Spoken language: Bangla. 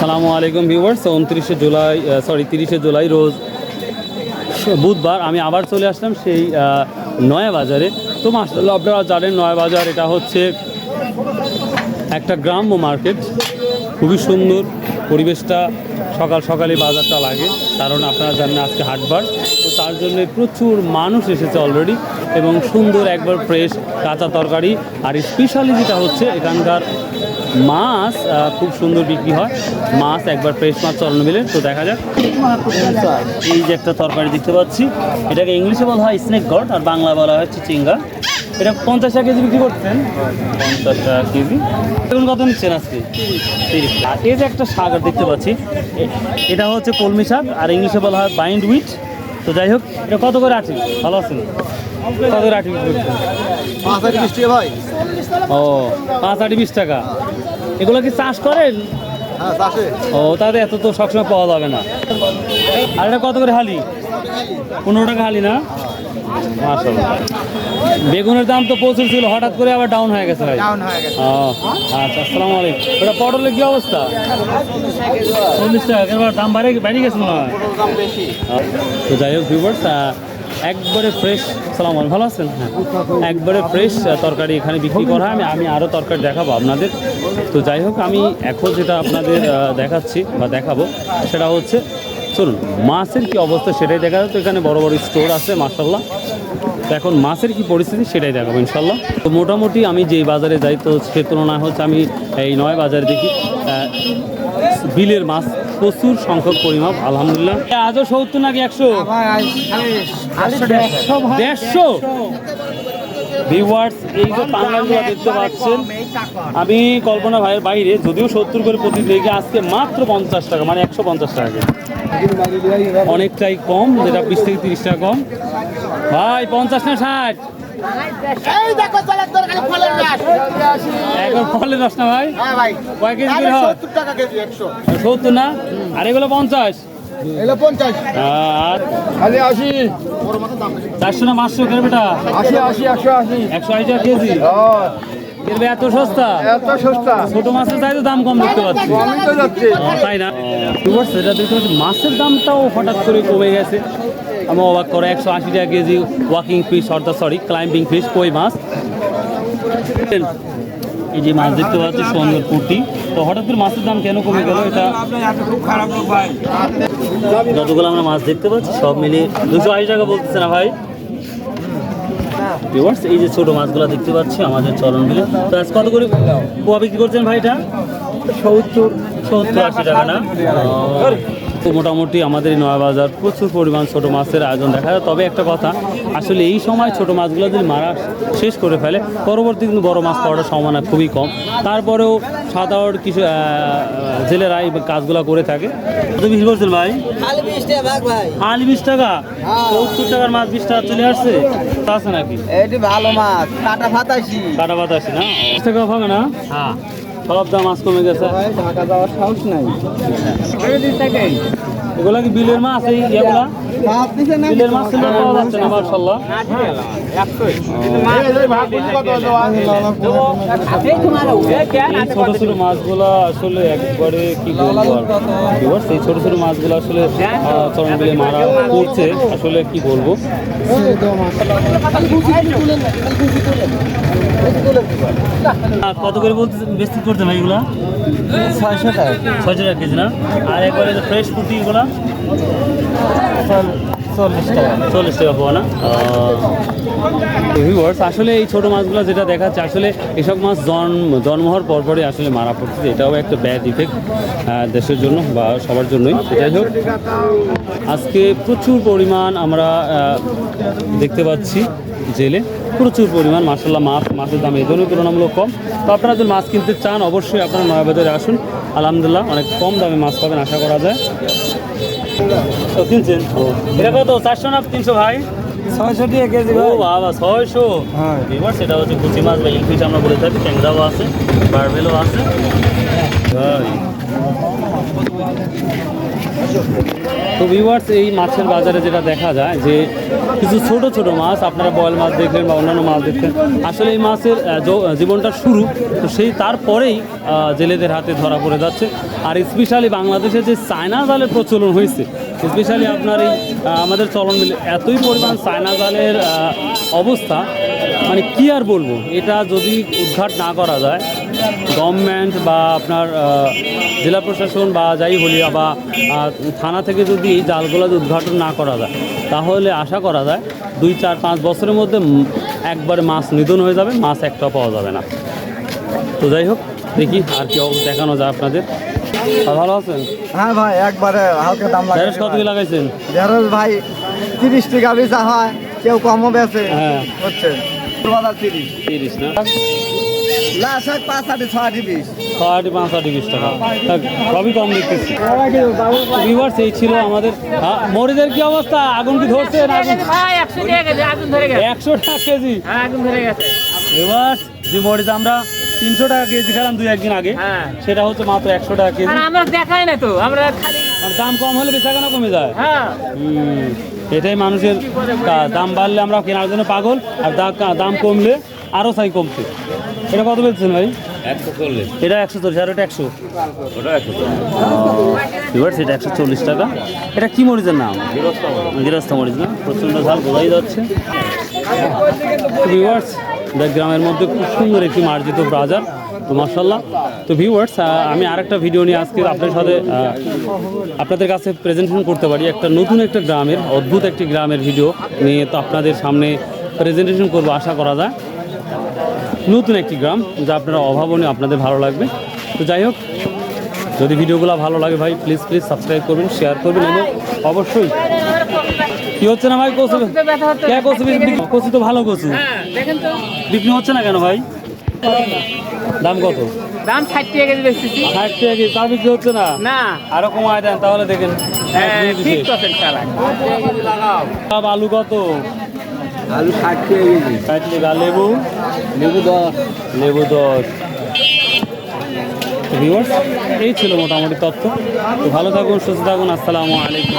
আসসালামু আলাইকুম ভিউয়ার্স। 30 জুলাই রোজ বুধবার আমি আবার চলে আসলাম সেই নয়া বাজারে। তো মাশাআল্লাহ আপনারা জানেন নয়া বাজার এটা হচ্ছে একটা গ্রাম্য মার্কেট, খুবই সুন্দর পরিবেশটা। সকাল সকালে বাজারটা লাগে, কারণ আপনারা জানেন আজকে হাটবার, তো তার জন্য প্রচুর মানুষ এসেছে অলরেডি এবং সুন্দর একবার ফ্রেশ কাঁচা তরকারি। আর স্পেশালি যেটা হচ্ছে এখানকার মাছ খুব সুন্দর বিক্রি হয়, মাছ একবার ফ্রেশ মাছ চলন মিলে। তো দেখা যাক, এই যে একটা তরকারি দেখতে পাচ্ছি, এটাকে ইংলিশে বলা হয় স্নেক গড আর বাংলা বলা হয় চিচিঙ্গা। এটা 50 টাকা কেজি বিক্রি করছেন, 50 টাকা কেজি। এখন কত নিচ্ছেন আজকে? 30 টাকা। এই যে একটা শাক দেখতে পাচ্ছি, এটা হচ্ছে কলমি শাক আর ইংলিশে বলা হয় বাইন্ড উইথ। তো যাই হোক, এটা কত করে আটি? ভালো আছেন? কত করে আটি বিক্রি করছেন? 5 আটি 20 টাকা ভাই। ও 5 আটি 20 টাকা। এগুলো কি চাষ করেন? হ্যাঁ চাষে। ও তাহলে এত তো সবসময় পাওয়া যাবে না। আর এটা কত করে হালি? 15 টাকা হালি না? মাশাআল্লাহ। বেগুনের দাম তো প্রচুর ছিল, হঠাৎ করে আবার ডাউন হয়ে গেছে ভাই। ডাউন হয়ে গেছে। আচ্ছা, আসসালামু আলাইকুম। এটা পটলের কি অবস্থা? 40 টাকা। এবার দাম বেড়ে গেছে মনে হয়। পটল দাম বেশি। তো যাই হোক ভিউয়ার্স, একবারে ফ্রেশ। সালাম আলাইকুম, ভালো আছেন? হ্যাঁ, একবারে ফ্রেশ তরকারি এখানে বিক্রি করা হয়। আমি আরও তরকারি দেখাবো আপনাদের। তো যাই হোক, আমি এখন যেটা আপনাদের দেখাচ্ছি বা দেখাবো সেটা হচ্ছে, চলুন মাছের কি অবস্থা সেটাই দেখা যাচ্ছে। এখানে বড় বড় স্টোর আছে মাশাআল্লাহ। তো এখন মাছের কি পরিস্থিতি সেটাই দেখাবো ইনশাল্লাহ। তো মোটামুটি আমি যেই বাজারে যাই, তো সে তুলনায় হচ্ছে আমি এই নয় বাজারে দেখি বিলের মাছ প্রচুর সংখ্যক পরিমাপ আলহামদুলিল্লাহ। আজও 70 নাকি 100? 150 ভিউয়ার্স। এই যে পাঙ্গালগুলো দেখতে পাচ্ছেন, আমি কল্পনা ভাইয়ের বাইরে, যদিও 70 করে প্রতি দেখে আজকে মাত্র 50 টাকা, মানে 150 টাকা, অনেকটাই কম, যেটা 20 থেকে 30 টাকা কম। ভাই 50 না 60? একবার ফলের রস না ভাই? কয় কেজি করে হয়? 70 টাকা কেজি 100। 70 না? আর এগুলো 50? এলো 50। আর খালি 80। বড় মাছের দাম বেশি। 400 না 500 করে বেটা? 80 80 180। 180 টাকা কেজি? এর এত সস্তা? এত সস্তা। ছোট মাছের চাই তো দাম কম দেখতে পাচ্ছি। আমি তো যাচ্ছি। তাই না? সেটা দেখতে পাচ্ছি মাছের দামটাও হঠাৎ করে কমে গেছে। আমি অবাক করে 180 টাকা কেজি ওয়াকিং ফিশ, অর্থাৎ ক্লাইম্বিং ফিশ, কই মাছ। এই যে মাছ দেখতে পাচ্ছি সুন্দর পুঁটি। তো হঠাৎ করে মাছের দাম কেন কমে গেল? এটা যতগুলো আমরা মাছ দেখতে পাচ্ছি সব মিলিয়ে 280 টাকা বলতেছে না ভাই? এই যে ছোট মাছগুলো দেখতে পাচ্ছি আমাদের চলন মিলে। তো আজ কত করে পোয়া বিক্রি করছেন ভাই? এটা 70-80 টাকা না? তো মোটামুটি আমাদের এই নয়া বাজার প্রচুর পরিমাণ ছোট মাছের আয়োজন দেখা যায়। তবে একটা কথা, আসলে এই সময় ছোট মাছগুলো যদি মারা শেষ করে ফেলে, পরবর্তী কিন্তু বড় মাছ পাওয়ার সম্ভাবনা খুবই কম। তারপরেও সাধারণ কিছু জেলেরা এই কাজগুলো করে থাকে। কত বেশি বলছেন ভাই? খালি 20 টাকা? 70 টাকার মাছ 20 টাকা চলে আসছে, তা আছে নাকি? এটি ভালো মাছ, কাটা ফাটাইছি। কাটা পাতা আসে না? 20 টাকা হবে না? হ্যাঁ। সব দাম মাছ কমে গেছে। ঢাকা যাওয়ার সাহস নাই। এগুলা কি বিলের মাছ? এই ইয়েগুলা বিলের মাছ ছিল, পাওয়া যাচ্ছে না মাশাআল্লাহ। এই ছোট ছোট মাছগুলো আসলে একবারে কি বলবো আর, সেই ছোট ছোট মাছগুলো আসলে চরণ বিলে মারা পড়ছে, আসলে কি বলবো। কত করে বলতে বেশি করতে ভাই এগুলা? 600 টাকা। 600 টাকা কেজি না? আর একবারে ফ্রেশ পুঁটি এগুলা 40 টাকা। 40 টাকা পাওয়া না? আসলে এই ছোটো মাছগুলো যেটা দেখাচ্ছে, আসলে এসব মাছ জন্ম হওয়ার পরপরই আসলে মারা পড়ছে। এটাও একটা ব্যাড ইফেক্ট দেশের জন্য বা সবার জন্যই। যাই হোক, আজকে প্রচুর পরিমাণ আমরা দেখতে পাচ্ছি জেলে, প্রচুর পরিমাণ মাশাআল্লাহ। মাছের দাম এই জন্য তুলনামূলক কম। তো আপনারা যদি মাছ কিনতে চান, অবশ্যই আপনারা নয়া বাজারে আসুন। আলহামদুলিল্লাহ অনেক কম দামে মাছ পাবেন আশা করা যায়। তো কিনছেন এটা কত? 400 না 300 ভাই? 600 টাকা কেজি। ও বাবা, 600? হ্যাঁ। এবার সেটা হচ্ছে কুচি মাছ বা ইলফিশ আমরা বলে থাকি। ট্যাংরাও আছে, বারবেলও আছে ভাই। তো ভিউয়ার্স, এই মাছের বাজারে যেটা দেখা যায় যে কিছু ছোট ছোট মাছ, আপনারা বয়েল মাছ দেখলেন বা অন্যান্য মাছ দেখলেন, আসলে এই মাছের জীবনটা শুরু, তো সেই তারপরেই জেলেদের হাতে ধরা পড়ে যাচ্ছে। আর স্পেশালি বাংলাদেশে যে চায়না জালের প্রচলন হয়েছে, স্পেশালি আপনার এই আমাদের চলন মিলে এতই পরিমাণ চায়না জালের অবস্থা, মানে কি আর বলবো, এটা যদি উদ্ঘাট না করা যায়, গভর্নমেন্ট বা আপনার জেলা প্রশাসন বা যাই বলি বা থানা থেকে যদি এই জালগুলো উদ্ঘাটন না করা যায়, তাহলে আশা করা যায় 2-4-5 বছরের মধ্যে একবারে মাছ নিধন হয়ে যাবে, মাছ একটাও পাওয়া যাবে না। তো যাই হোক, দেখি আর কি দেখানো যায় আপনাদের। ভালো আছেন? হ্যাঁ ভাই, একবারে হালকা দাম লাগে। ঢেঁড়স কত কি লাগাইছেন? ঢেঁড়স ভাই 30 টাকা বেচা হয়, কেউ কমও বেচে। হ্যাঁ, হচ্ছে 30 না, লাশ 5-6-20 5-20 টাকা, সবই কম দেখতেছি। ভিউয়ার্স, এই ছিল আমাদের মরিচের কি অবস্থা? আগুন কি ধরছে না? 100 টাকা কেজি ভিউয়ার্স, যে মরিচ আমরা 300 টাকা কেজি খেলাম 2-1 দিন আগে, সেটা হচ্ছে মাত্র 100 টাকা কেজি। আমরা দেখাই না তো, আমরা খালি আর দাম কম হলে বেচা কেনা কমে যায়। হ্যাঁ এটাই মানুষের দাম বাড়লে আমরা কেনার জন্য পাগল, আর দাম কমলে আরও চাই কমছে। এটা কত বেচছেন ভাই? 140। এটা 140, আর এটা 100। ওটা 140। ভিউয়ার্স, এটা 140 টাকা। এটা কি মরিচের নাম? গৃহস্থ মরিচ না? প্রচণ্ড ঝাল, বোঝাই যাচ্ছে। ভিউয়ার্স, গ্রামের মধ্যে খুব সুন্দর একটি মার্জিত বাজার, তো মাশাআল্লাহ। তো ভিউয়ার্স, আমি আরেকটা ভিডিও নিয়ে আজকে আপনাদের সাথে আপনাদের কাছে প্রেজেন্টেশন করতে পারি, একটা নতুন একটা গ্রামের, অদ্ভুত একটি গ্রামের ভিডিও নিয়ে তো আপনাদের সামনে প্রেজেন্টেশন করবো, আশা করা যায়। নতুন একটি গ্রাম, যা আপনারা অভাবনীয়, আপনাদের ভালো লাগবে। তো যাই হোক, যদি ভিডিওগুলো ভালো লাগে ভাই, প্লিজ সাবস্ক্রাইব করবেন, শেয়ার করবেন, এবং অবশ্যই কি হচ্ছে না ভাই, কচু কচু তো ভালো কচু দেখেন তো, বিক্রি হচ্ছে না কেন ভাই? দাম কত? দাম 60 টাকা কেজি বেচতেছি। 60 টাকা কেজি, তা বিক্রি হচ্ছে না? না, আরো কমায় দেন তাহলে, দেখেন। ঠিক আছে চালা। আলু কত? আলু 60 টাকা কেজি। 60 টাকা। লেবু? লেবু 10। ভিউয়ার্স, এই ছিল মোটামুটি তথ্য। তো ভালো থাকুন, সুস্থ থাকুন, আসসালামু আলাইকুম।